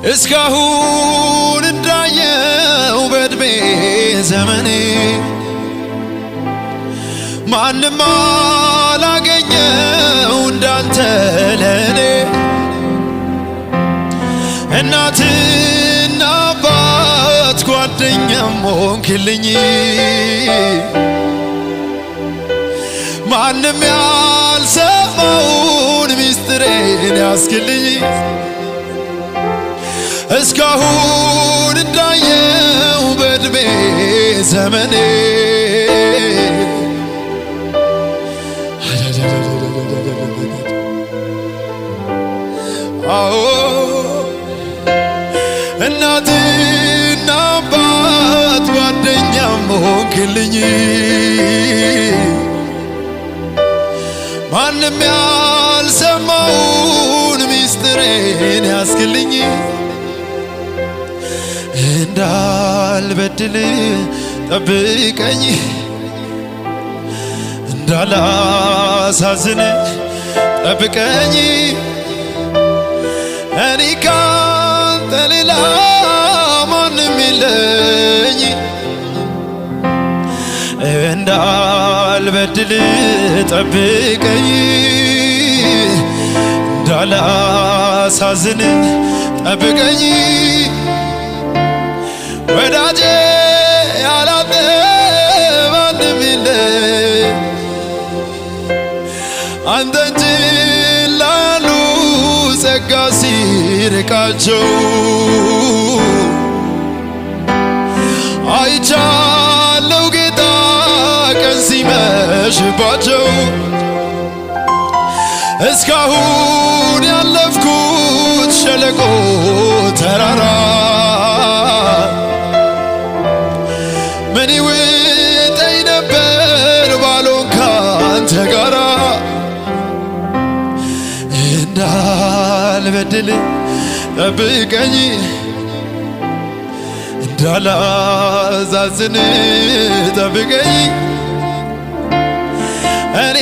እስካሁን እንዳየው በዕድሜ ዘመኔ ማንም አላገኘው እንዳንተ ለኔ እናትና አባት ጓደኛም ሆንክልኝ ማንም ያልሰማውን ሚስጥሬን ያስክልኝ እስካሁን እንዳየው በዕድሜ ዘመኔ አዎ እናትና አባት ጓደኛም ሆንክልኝ ማንም ያልሰማውን ሚስጥሬን ያስክልኝ እንዳልበድል ጠብቀኝ እንዳላሳዝን ጠብቀኝ እኔ ካንተ ሌላ ማንም የለኝ እንዳልበድል ጠብቀኝ እንዳላሳዝን ጠብቀኝ ወዳጄ ያላንተ ማንም የለም አንተን ችላ ያሉ ጸጋ ሲርቃቸው አይቻለው ጌታ ቀን ሲመሽባቸው እስካሁን ያለፍኩት ሸለቆ ተራራ ምን ይውጠኝ ነበር ባልሆን ካንተ ጋራ እንዳልበድል ጠብቀኝ እንዳላሳዝን ጠብቀኝ እኔ